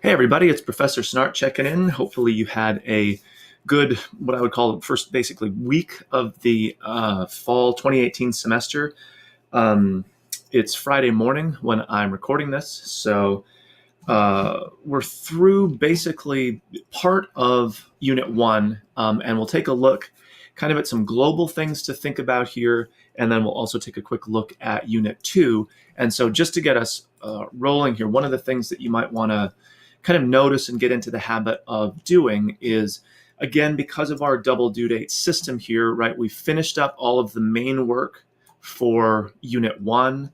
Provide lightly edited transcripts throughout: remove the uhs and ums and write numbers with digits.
Hey everybody, it's Professor Snart checking in. Hopefully you had a good, what I would call first basically week of the fall 2018 semester. It's Friday morning when I'm recording this, so we're through basically part of Unit 1, and we'll take a look kind of at some global things to think about here, and then we'll also take a quick look at Unit 2. And so just to get us rolling here, one of the things that you might want to kind of notice and get into the habit of doing is, again, because of our double due date system here, right, we finished up all of the main work for Unit 1.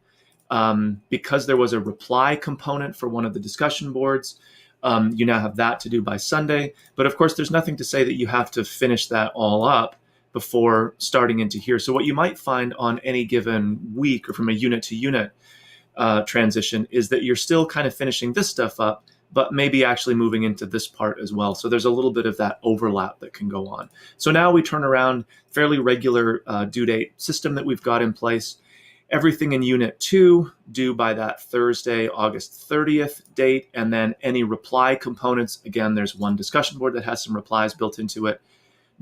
Because there was a reply component for one of the discussion boards, you now have that to do by Sunday. But of course, there's nothing to say that you have to finish that all up before starting into here. So what you might find on any given week or from a unit to unit transition is that you're still kind of finishing this stuff up, but maybe actually moving into this part as well. So there's a little bit of that overlap that can go on. So now we turn around fairly regular due date system that we've got in place. Everything in Unit 2 due by that Thursday, August 30th date, and then any reply components, again, there's one discussion board that has some replies built into it,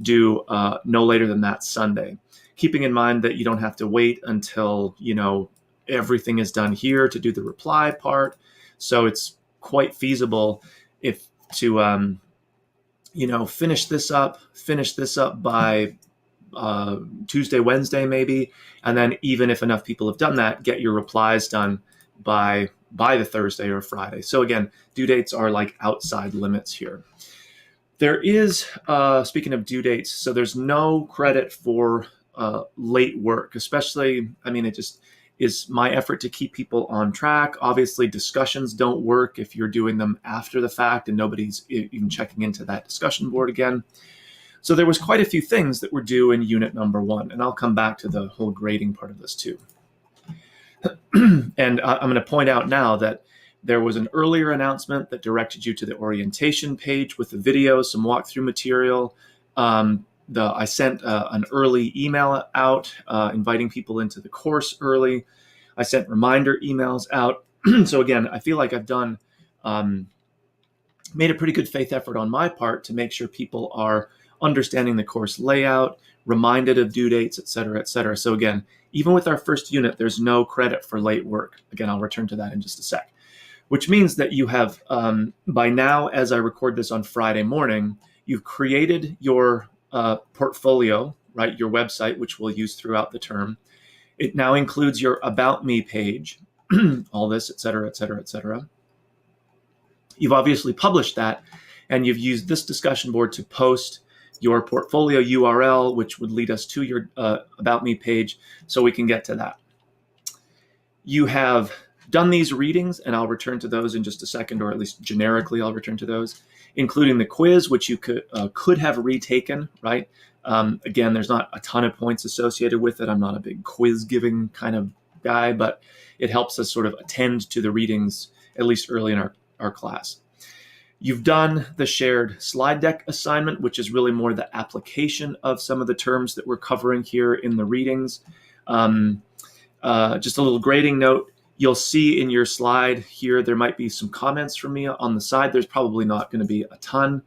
due no later than that Sunday. Keeping in mind that you don't have to wait until, everything is done here to do the reply part. So it's quite feasible if to, finish this up by Tuesday, Wednesday, maybe. And then even if enough people have done that, get your replies done by the Thursday or Friday. So again, due dates are like outside limits here. There is, speaking of due dates, so there's no credit for late work, especially, it just is my effort to keep people on track. Obviously, discussions don't work if you're doing them after the fact and nobody's even checking into that discussion board again. So there was quite a few things that were due in unit number 1, and I'll come back to the whole grading part of this too. And I'm going to point out now that there was an earlier announcement that directed you to the orientation page with the video, some walkthrough material. I sent an early email out inviting people into the course early. I sent reminder emails out. So again, I feel like I've done made a pretty good faith effort on my part to make sure people are understanding the course layout, reminded of due dates, et cetera, et cetera. So again, even with our first unit, there's no credit for late work. Again, I'll return to that in just a sec, which means that you have, by now, as I record this on Friday morning, you've created your portfolio, right, your website, which we'll use throughout the term. It now includes your About Me page, all this, et cetera, et cetera, et cetera. You've obviously published that, and you've used this discussion board to post your portfolio URL, which would lead us to your About Me page, so we can get to that. You have done these readings, and I'll return to those in just a second, or at least generically I'll return to those, including the quiz, which you could have retaken, right? Again, there's not a ton of points associated with it. I'm not a big quiz-giving kind of guy, but it helps us sort of attend to the readings, at least early in our class. You've done the shared slide deck assignment, which is really more the application of some of the terms that we're covering here in the readings. Just a little grading note. You'll see in your slide here, there might be some comments from me on the side. There's probably not going to be a ton.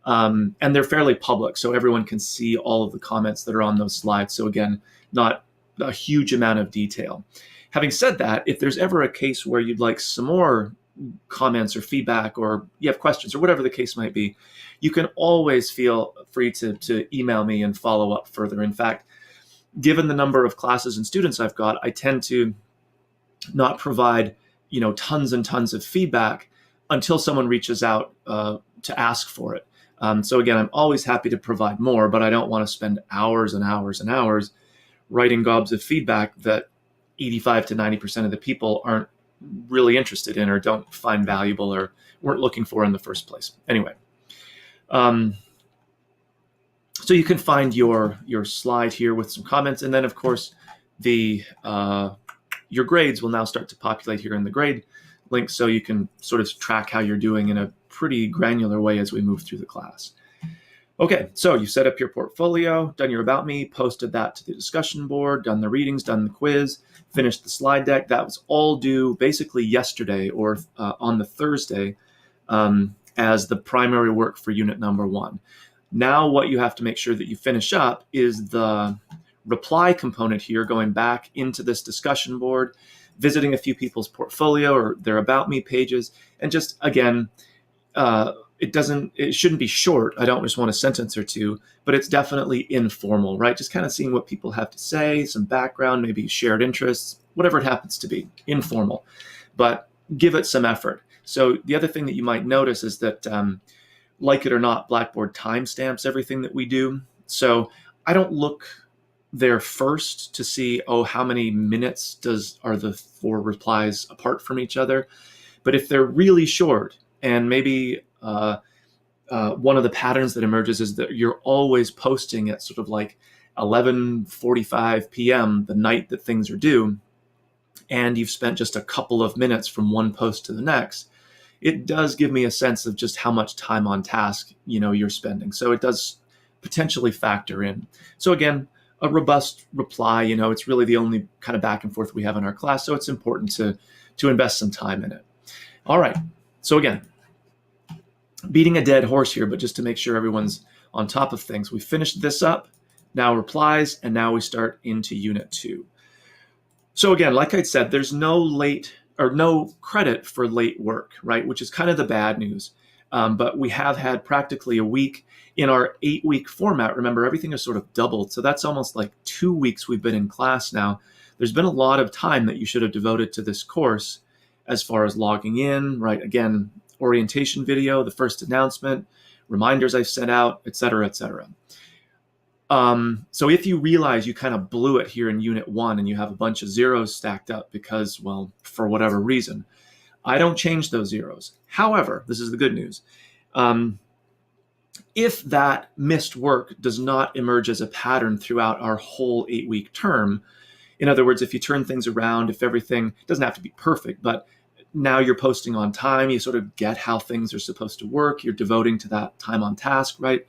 And they're fairly public, so everyone can see all of the comments that are on those slides. So again, not a huge amount of detail. Having said that, if there's ever a case where you'd like some more comments or feedback, or you have questions or whatever the case might be, you can always feel free to email me and follow up further. In fact, given the number of classes and students I've got, I tend to not provide, tons and tons of feedback until someone reaches out to ask for it. So again, I'm always happy to provide more, but I don't want to spend hours and hours and hours writing gobs of feedback that 85 to 90% of the people aren't really interested in or don't find valuable or weren't looking for in the first place. Anyway, so you can find your slide here with some comments, and then of course your grades will now start to populate here in the grade link, so you can sort of track how you're doing in a pretty granular way as we move through the class. Okay, so you set up your portfolio, done your About Me, posted that to the discussion board, done the readings, done the quiz, finished the slide deck. That was all due basically yesterday or on the Thursday as the primary work for unit number 1. Now what you have to make sure that you finish up is the reply component here, going back into this discussion board, visiting a few people's portfolio or their About Me pages, and just, again, it shouldn't be short. I don't just want a sentence or two, but it's definitely informal, right? Just kind of seeing what people have to say, some background, maybe shared interests, whatever it happens to be, informal, but give it some effort. So the other thing that you might notice is that, like it or not, Blackboard timestamps everything that we do. So I don't look there first to see, how many minutes are the 4 replies apart from each other. But if they're really short, and maybe one of the patterns that emerges is that you're always posting at sort of like 11:45 p.m. the night that things are due, and you've spent just a couple of minutes from one post to the next, it does give me a sense of just how much time on task, you're spending. So it does potentially factor in. So again, a robust reply, it's really the only kind of back and forth we have in our class. So it's important to invest some time in it. All right. So again, beating a dead horse here, but just to make sure everyone's on top of things, we finished this up, now replies, and now we start into Unit 2. So again, like I said, there's no credit for late work, right? Which is kind of the bad news. But we have had practically a week in our 8-week format. Remember, everything is sort of doubled. So that's almost like 2 weeks we've been in class now. There's been a lot of time that you should have devoted to this course as far as logging in, right? Again, orientation video, the first announcement, reminders I've sent out, et cetera, et cetera. So if you realize you kind of blew it here in Unit 1 and you have a bunch of zeros stacked up because, well, for whatever reason, I don't change those zeros. However, this is the good news. If that missed work does not emerge as a pattern throughout our whole 8-week term, in other words, if you turn things around, if everything doesn't have to be perfect, but now you're posting on time, you sort of get how things are supposed to work, you're devoting to that time on task, right?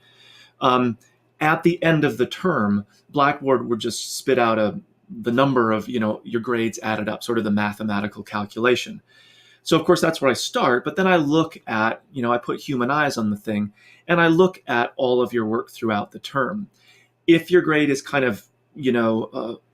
At the end of the term, Blackboard would just spit out the number of, your grades added up, sort of the mathematical calculation. So of course, that's where I start, but then I look at, I put human eyes on the thing, and I look at all of your work throughout the term. If your grade is kind of,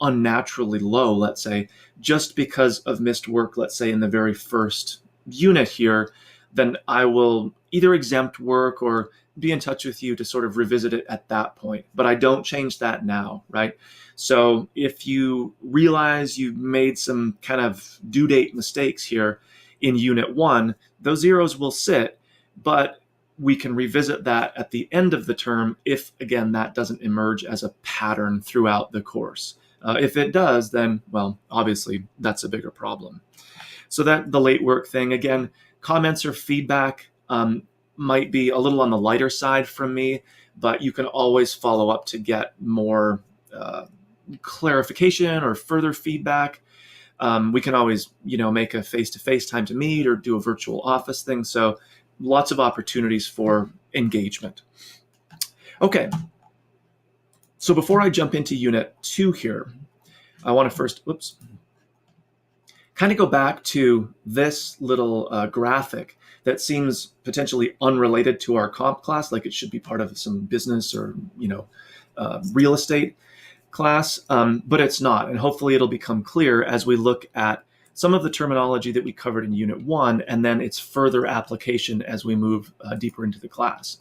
unnaturally low, let's say, just because of missed work, let's say in the very first unit here, then I will either exempt work or be in touch with you to sort of revisit it at that point. But I don't change that now, right? So if you realize you made some kind of due date mistakes here in Unit 1, those zeros will sit, but we can revisit that at the end of the term if, again, that doesn't emerge as a pattern throughout the course. If it does, then, well, obviously that's a bigger problem. So that the late work thing, again, comments or feedback might be a little on the lighter side from me, but you can always follow up to get more clarification or further feedback. We can always, make a face-to-face time to meet or do a virtual office thing. So lots of opportunities for engagement. Okay. So before I jump into Unit 2 here, I want to first, kind of go back to this little graphic that seems potentially unrelated to our comp class, like it should be part of some business or, real estate class, but it's not. And hopefully it'll become clear as we look at some of the terminology that we covered in Unit 1, and then its further application as we move deeper into the class.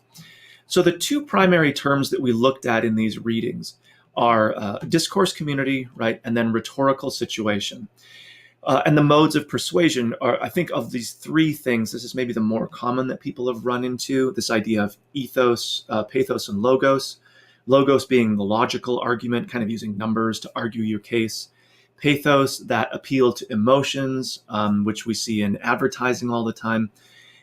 So the two primary terms that we looked at in these readings are discourse community, right, and then rhetorical situation. And the modes of persuasion are, I think, of these three things, this is maybe the more common that people have run into, this idea of ethos, pathos, and logos. Logos being the logical argument, kind of using numbers to argue your case. Pathos, that appeal to emotions, which we see in advertising all the time.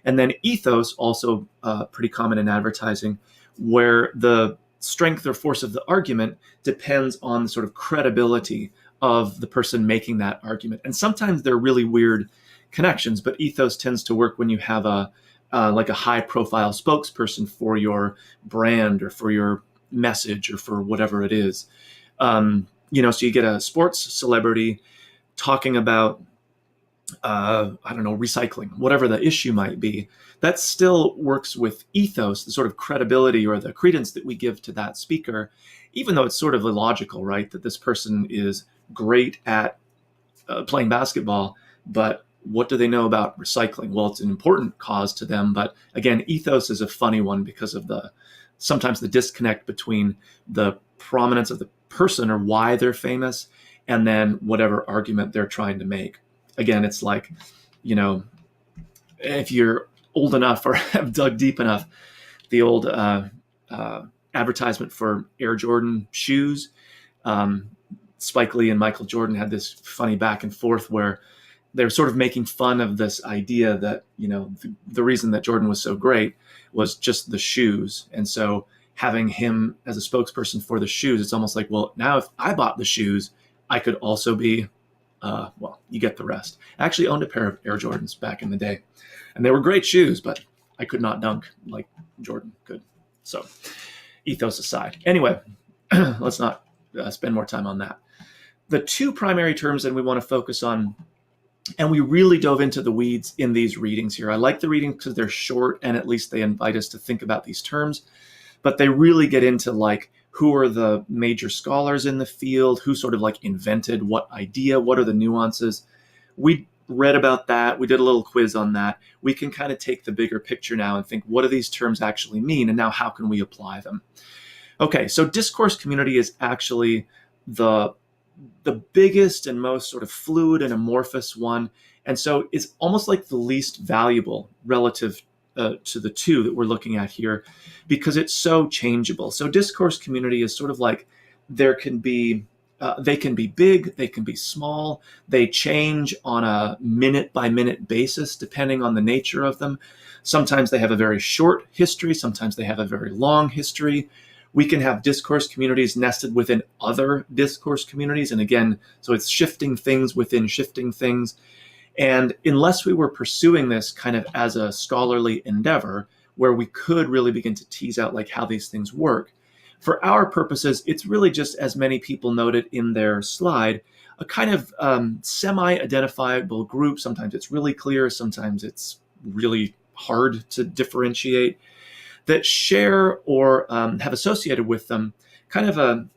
And then ethos, also pretty common in advertising, where the strength or force of the argument depends on the sort of credibility of the person making that argument. And sometimes they're really weird connections, but ethos tends to work when you have like a high profile spokesperson for your brand or for your message or for whatever it is. So you get a sports celebrity talking about I don't know, recycling, whatever the issue might be, that still works with ethos, the sort of credibility or the credence that we give to that speaker, even though it's sort of illogical, right? That this person is great at playing basketball, but what do they know about recycling? Well, it's an important cause to them, but again, ethos is a funny one because of sometimes the disconnect between the prominence of the person or why they're famous and then whatever argument they're trying to make. Again, it's like, if you're old enough or have dug deep enough, the old advertisement for Air Jordan shoes, Spike Lee and Michael Jordan had this funny back and forth where they're sort of making fun of this idea that, the reason that Jordan was so great was just the shoes. And so having him as a spokesperson for the shoes, it's almost like, well, now if I bought the shoes, I could also be, well, you get the rest. I actually owned a pair of Air Jordans back in the day, and they were great shoes, but I could not dunk like Jordan could. So ethos aside. Anyway, let's not spend more time on that. The two primary terms that we want to focus on, and we really dove into the weeds in these readings here. I like the readings because they're short and at least they invite us to think about these terms, but they really get into like, who are the major scholars in the field, who sort of like invented what idea, what are the nuances. We read about that. We did a little quiz on that. We can kind of take the bigger picture now and think, what do these terms actually mean? And now how can we apply them? Okay, so discourse community is actually the biggest and most sort of fluid and amorphous one. And so it's almost like the least valuable relative to the two that we're looking at here, because it's so changeable. So discourse community is sort of like they can be big, they can be small, they change on a minute by minute basis depending on the nature of them. Sometimes they have a very short history, sometimes they have a very long history. We can have discourse communities nested within other discourse communities. And again, so it's shifting things within shifting things. And unless we were pursuing this kind of as a scholarly endeavor, where we could really begin to tease out like how these things work, for our purposes, it's really just, as many people noted in their slide, a kind of semi-identifiable group. Sometimes it's really clear, sometimes it's really hard to differentiate, that share or have associated with them kind of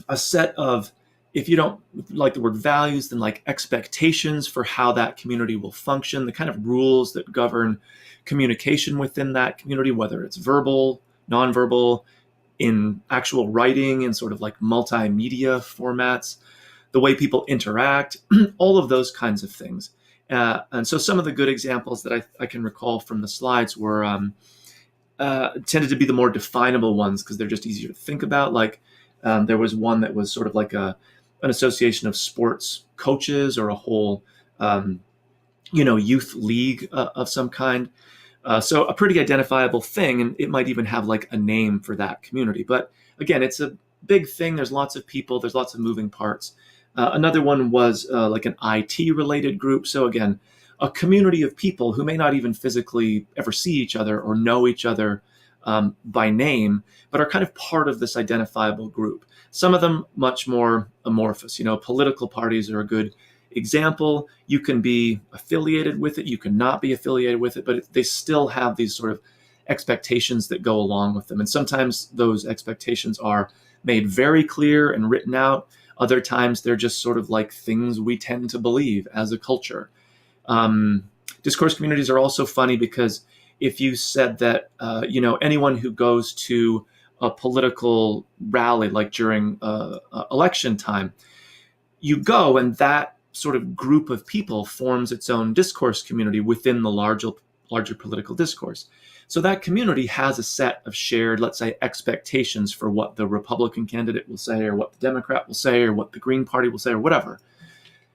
a set of, if you don't like the word values, then like expectations for how that community will function, the kind of rules that govern communication within that community, whether it's verbal, nonverbal, in actual writing, and sort of like multimedia formats, the way people interact, all of those kinds of things. And so some of the good examples that I can recall from the slides were tended to be the more definable ones because they're just easier to think about. Like there was one that was sort of like an association of sports coaches or a whole, youth league of some kind. So a pretty identifiable thing, and it might even have like a name for that community. But again, it's a big thing. There's lots of people. There's lots of moving parts. Another one was like an IT-related group. So again, a community of people who may not even physically ever see each other or know each other by name, but are kind of part of this identifiable group. Some of them much more amorphous. Political parties are a good example. You can be affiliated with it, you can not be affiliated with it, but they still have these sort of expectations that go along with them. And sometimes those expectations are made very clear and written out. Other times they're just sort of like things we tend to believe as a culture. Discourse communities are also funny because if you said that, anyone who goes to a political rally, like during election time, you go and that sort of group of people forms its own discourse community within the larger political discourse. So that community has a set of shared, let's say, expectations for what the Republican candidate will say or what the Democrat will say or what the Green Party will say or whatever.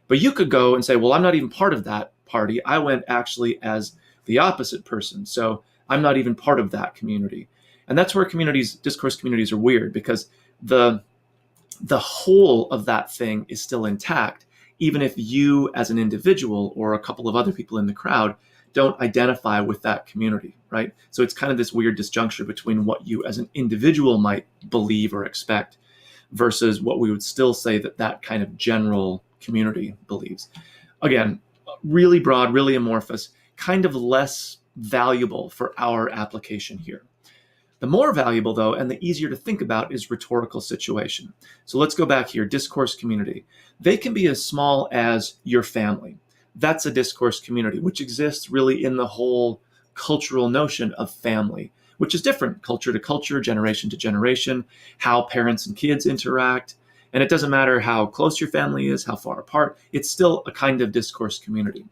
But you could go and say, well, I'm not even part of that party. I went actually as the opposite person. So I'm not even part of that community. And that's where discourse communities are weird, because the whole of that thing is still intact, even if you as an individual or a couple of other people in the crowd don't identify with that community, right? So it's kind of this weird disjuncture between what you as an individual might believe or expect versus what we would still say that kind of general community believes. Again, really broad, really amorphous, kind of less valuable for our application here. The more valuable, though, and the easier to think about is rhetorical situation. So let's go back here, discourse community. They can be as small as your family. That's a discourse community, which exists really in the whole cultural notion of family, which is different culture to culture, generation to generation, how parents and kids interact. And it doesn't matter how close your family is, how far apart, it's still a kind of discourse community.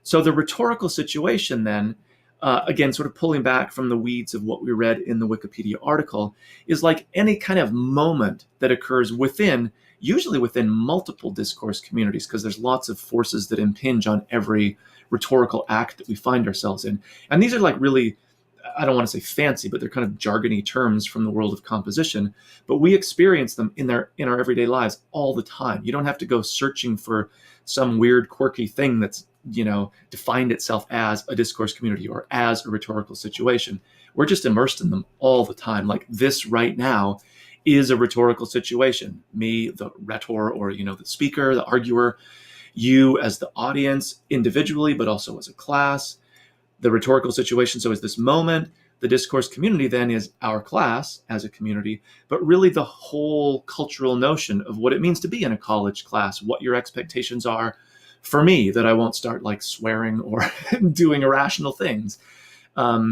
So the rhetorical situation then, again, sort of pulling back from the weeds of what we read in the Wikipedia article, is like any kind of moment that occurs within, usually within multiple discourse communities, because there's lots of forces that impinge on every rhetorical act that we find ourselves in. And these are like really, I don't want to say fancy, but they're kind of jargony terms from the world of composition, but we experience them in our everyday lives all the time. You don't have to go searching for some weird, quirky thing that's, defined itself as a discourse community or as a rhetorical situation. We're just immersed in them all the time. Like this right now is a rhetorical situation. Me, the rhetor, or, the speaker, the arguer, you as the audience individually, but also as a class. The rhetorical situation, so is this moment. The discourse community then is our class as a community, but really the whole cultural notion of what it means to be in a college class, what your expectations are for me, that I won't start like swearing or doing irrational things, that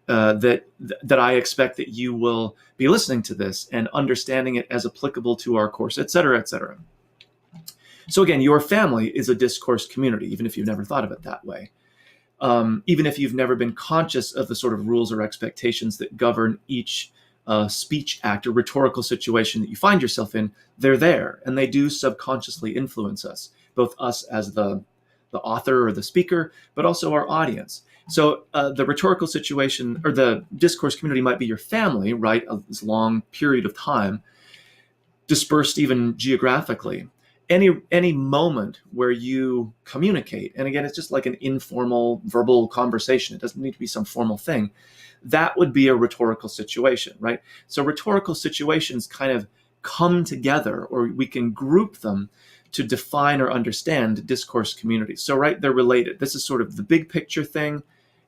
I expect that you will be listening to this and understanding it as applicable to our course, et cetera, et cetera. So again, your family is a discourse community, even if you've never thought of it that way. Even if you've never been conscious of the sort of rules or expectations that govern each speech act or rhetorical situation that you find yourself in, they're there, and they do subconsciously influence us, both us as the author or the speaker, but also our audience. So the rhetorical situation or the discourse community might be your family, right? This long period of time, dispersed even geographically. Any moment where you communicate, and again, it's just like an informal verbal conversation. It doesn't need to be some formal thing. That would be a rhetorical situation, right? So rhetorical situations kind of come together, or we can group them to define or understand discourse communities. So, right, they're related. This is sort of the big picture thing,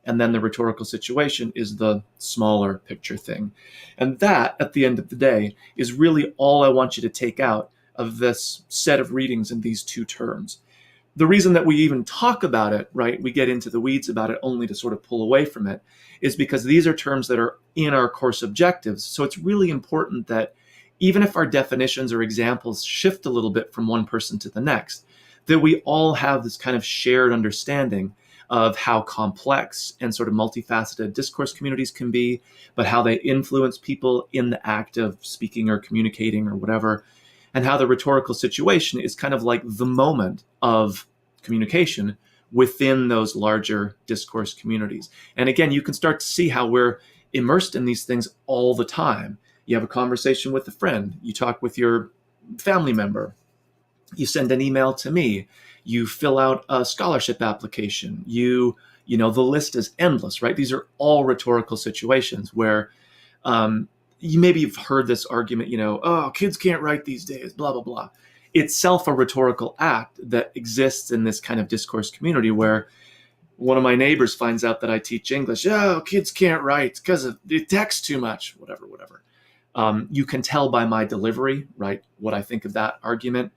and then the rhetorical situation is the smaller picture thing. And that, at the end of the day, is really all I want you to take out of this set of readings in these two terms. The reason that we even talk about it, right, we get into the weeds about it only to sort of pull away from it, is because these are terms that are in our course objectives. So it's really important that even if our definitions or examples shift a little bit from one person to the next, that we all have this kind of shared understanding of how complex and sort of multifaceted discourse communities can be, but how they influence people in the act of speaking or communicating or whatever, and how the rhetorical situation is kind of like the moment of communication within those larger discourse communities. And again, you can start to see how we're immersed in these things all the time. You have a conversation with a friend, you talk with your family member, you send an email to me, you fill out a scholarship application, the list is endless, right? These are all rhetorical situations where you've heard this argument, oh, kids can't write these days, blah, blah, blah. Itself a rhetorical act that exists in this kind of discourse community where one of my neighbors finds out that I teach English. Oh, kids can't write because they text too much, whatever. You can tell by my delivery, right, what I think of that argument.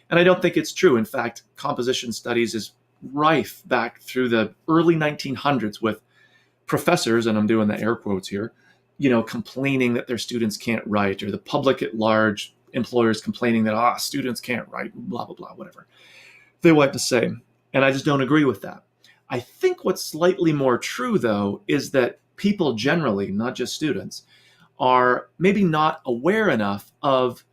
And I don't think it's true. In fact, composition studies is rife back through the early 1900s with professors, and I'm doing the air quotes here, complaining that their students can't write, or the public at large, employers complaining that, students can't write, blah, blah, blah, whatever they like to say. And I just don't agree with that. I think what's slightly more true, though, is that people generally, not just students, are maybe not aware enough of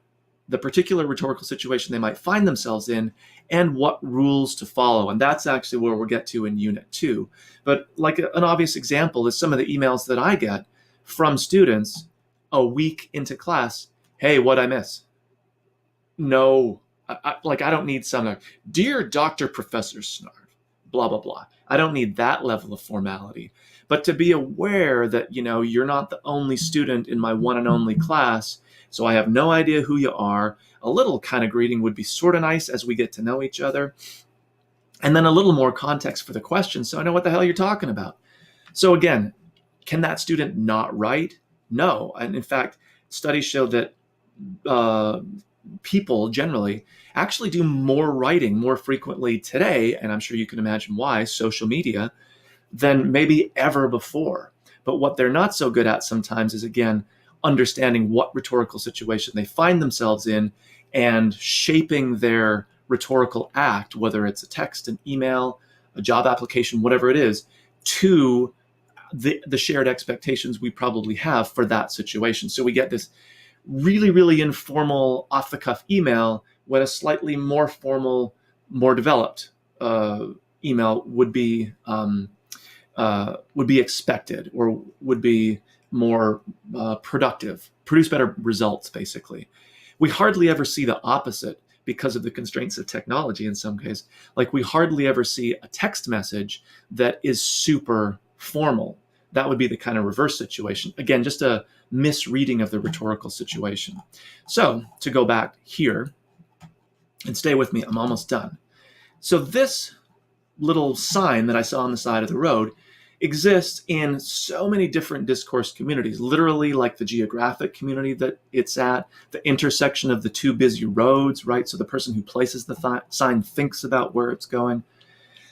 the particular rhetorical situation they might find themselves in and what rules to follow. And that's actually where we'll get to in Unit 2. But like an obvious example is some of the emails that I get from students a week into class. Hey, what'd I miss? No, I don't need some, dear Dr. Professor Snarf, blah, blah, blah. I don't need that level of formality. But to be aware that, you're not the only student in my one and only class, so I have no idea who you are. A little kind of greeting would be sort of nice as we get to know each other. And then a little more context for the question so I know what the hell you're talking about. So again, can that student not write? No. And in fact, studies show that people generally actually do more writing more frequently today, and I'm sure you can imagine why, social media, than maybe ever before. But what they're not so good at sometimes is, again, understanding what rhetorical situation they find themselves in and shaping their rhetorical act, whether it's a text, an email, a job application, whatever it is, to the shared expectations we probably have for that situation. So we get this really, really informal, off-the-cuff email when a slightly more formal, more developed email would be expected, or would be more productive, produce better results, basically. We hardly ever see the opposite because of the constraints of technology in some cases. Like, we hardly ever see a text message that is super formal. That would be the kind of reverse situation. Again, just a misreading of the rhetorical situation. So to go back here, and stay with me, I'm almost done. So this little sign that I saw on the side of the road exists in so many different discourse communities, literally like the geographic community that it's at, the intersection of the two busy roads, right? So the person who places the sign thinks about where it's going.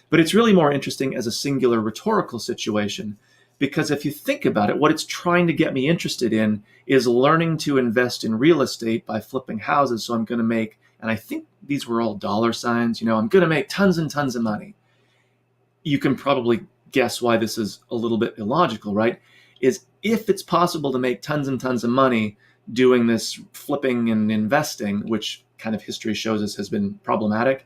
But it's really more interesting as a singular rhetorical situation, because if you think about it, what it's trying to get me interested in is learning to invest in real estate by flipping houses. So I'm going to make, and I think these were all dollar signs, I'm going to make tons and tons of money. You can probably guess why this is a little bit illogical, right? Is if it's possible to make tons and tons of money doing this flipping and investing, which kind of history shows us has been problematic,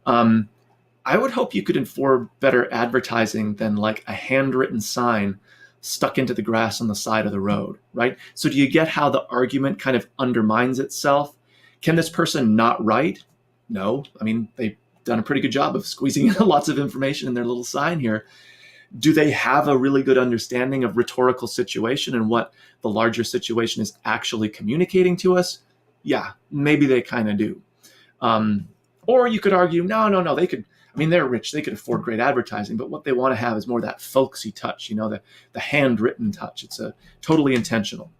I would hope you could afford better advertising than like a handwritten sign stuck into the grass on the side of the road, right? So do you get how the argument kind of undermines itself? Can this person not write? No. I mean, they've done a pretty good job of squeezing in lots of information in their little sign here. Do they have a really good understanding of rhetorical situation and what the larger situation is actually communicating to us? Yeah, maybe they kind of do. Or you could argue, no, they could, they're rich, they could afford great advertising, but what they want to have is more that folksy touch, the handwritten touch. It's a totally intentional.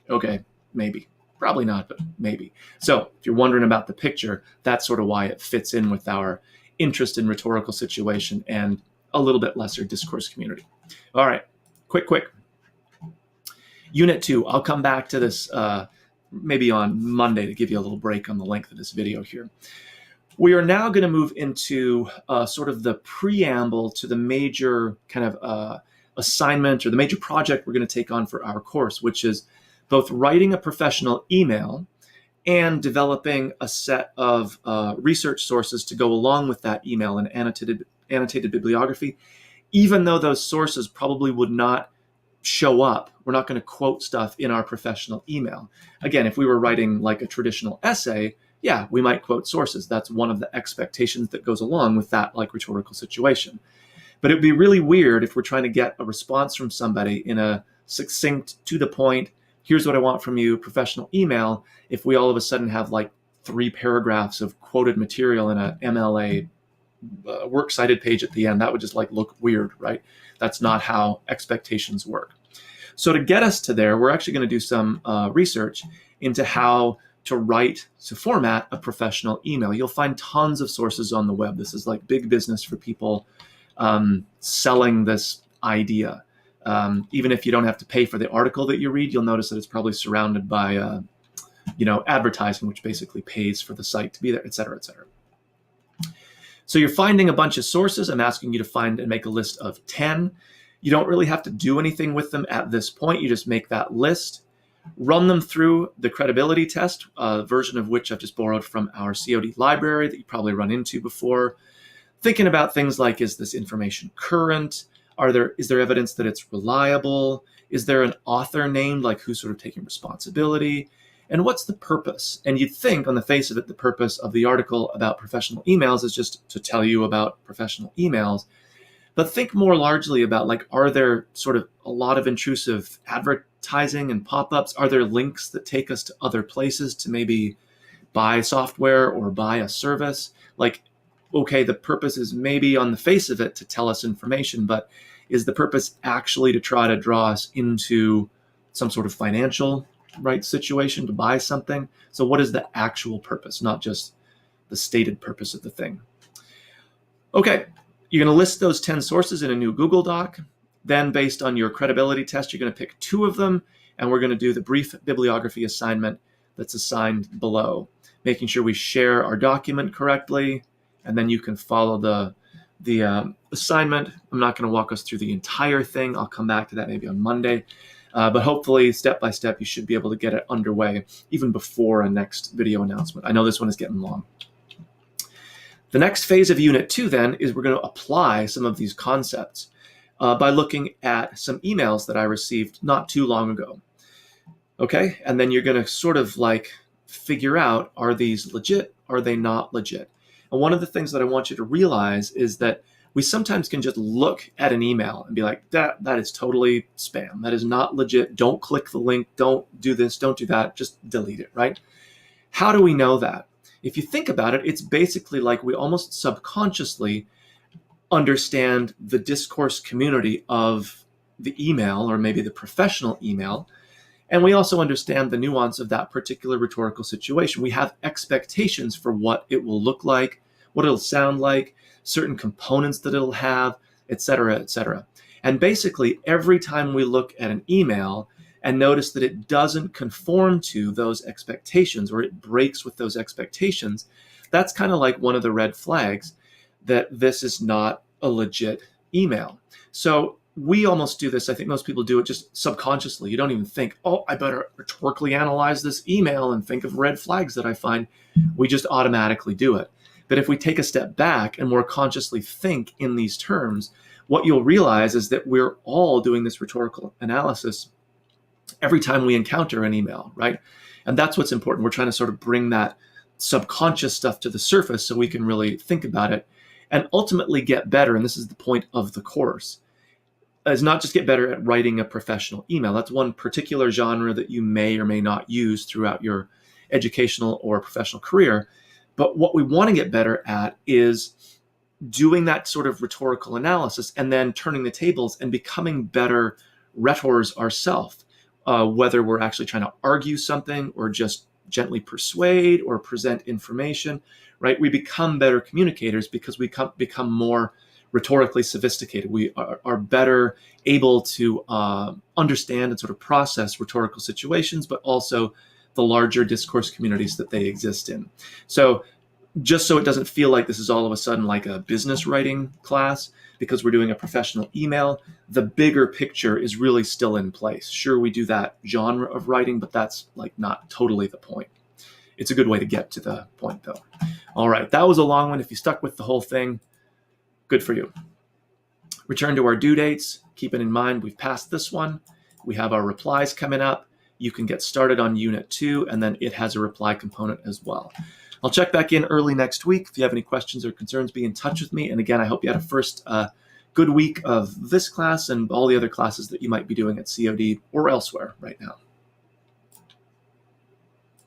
Okay, maybe. Probably not, but maybe. So if you're wondering about the picture, that's sort of why it fits in with our interest in rhetorical situation and a little bit lesser discourse community. All right, quick. Unit 2, I'll come back to this maybe on Monday to give you a little break on the length of this video here. We are now going to move into sort of the preamble to the major kind of assignment or the major project we're going to take on for our course, which is both writing a professional email and developing a set of research sources to go along with that email and annotated bibliography, even though those sources probably would not show up. We're not going to quote stuff in our professional email. Again, if we were writing like a traditional essay, yeah, we might quote sources. That's one of the expectations that goes along with that like rhetorical situation. But it'd be really weird if we're trying to get a response from somebody in a succinct, to the point, here's what I want from you, professional email, if we all of a sudden have like 3 paragraphs of quoted material in a MLA works cited page at the end. That would just like look weird, right? That's not how expectations work. So to get us to there, we're actually going to do some research into how to format a professional email. You'll find tons of sources on the web. This is like big business for people selling this idea. Even if you don't have to pay for the article that you read, you'll notice that it's probably surrounded by advertising, which basically pays for the site to be there, et cetera, et cetera. So you're finding a bunch of sources. I'm asking you to find and make a list of 10. You don't really have to do anything with them at this point. You just make that list, run them through the credibility test, a version of which I've just borrowed from our COD library that you probably run into before. Thinking about things like, is this information current? Is there evidence that it's reliable? Is there an author named, like who's sort of taking responsibility? And what's the purpose? And you'd think on the face of it, the purpose of the article about professional emails is just to tell you about professional emails. But think more largely about, like, are there sort of a lot of intrusive advertising and pop-ups? Are there links that take us to other places to maybe buy software or buy a service? Like, okay, the purpose is maybe on the face of it to tell us information, but is the purpose actually to try to draw us into some sort of financial situation to buy something? So what is the actual purpose, not just the stated purpose of the thing? Okay, you're going to list those 10 sources in a new Google Doc. Then based on your credibility test, you're going to pick 2 of them, and we're going to do the brief bibliography assignment that's assigned below, making sure we share our document correctly, and then you can follow the assignment. I'm not going to walk us through the entire thing. I'll come back to that maybe on Monday. But hopefully, step by step, you should be able to get it underway even before a next video announcement. I know this one is getting long. The next phase of Unit 2 then is we're going to apply some of these concepts by looking at some emails that I received not too long ago. Okay, and then you're going to sort of like figure out, are these legit? Are they not legit? And one of the things that I want you to realize is that we sometimes can just look at an email and be like, that is totally spam. That is not legit. Don't click the link. Don't do this. Don't do that. Just delete it, right? How do we know that? If you think about it, it's basically like we almost subconsciously understand the discourse community of the email, or maybe the professional email. And we also understand the nuance of that particular rhetorical situation. We have expectations for what it will look like, what it'll sound like, certain components that it'll have, et cetera, et cetera. And basically, every time we look at an email and notice that it doesn't conform to those expectations, or it breaks with those expectations, that's kind of like one of the red flags that this is not a legit email. So we almost do this. I think most people do it just subconsciously. You don't even think, oh, I better rhetorically analyze this email and think of red flags that I find. We just automatically do it. But if we take a step back and more consciously think in these terms, what you'll realize is that we're all doing this rhetorical analysis every time we encounter an email, right? And that's what's important. We're trying to sort of bring that subconscious stuff to the surface so we can really think about it and ultimately get better. And this is the point of the course, is not just get better at writing a professional email. That's one particular genre that you may or may not use throughout your educational or professional career. But what we want to get better at is doing that sort of rhetorical analysis and then turning the tables and becoming better rhetors ourselves, whether we're actually trying to argue something or just gently persuade or present information, right? We become better communicators because we become more rhetorically sophisticated. We are better able to understand and sort of process rhetorical situations, but also the larger discourse communities that they exist in. So just so it doesn't feel like this is all of a sudden like a business writing class, because we're doing a professional email, the bigger picture is really still in place. Sure, we do that genre of writing, but that's like not totally the point. It's a good way to get to the point though. All right, that was a long one. If you stuck with the whole thing, good for you. Return to our due dates. Keep it in mind, we've passed this one. We have our replies coming up. You can get started on Unit 2, and then it has a reply component as well. I'll check back in early next week. If you have any questions or concerns, be in touch with me. And again, I hope you had a first good week of this class and all the other classes that you might be doing at COD or elsewhere right now.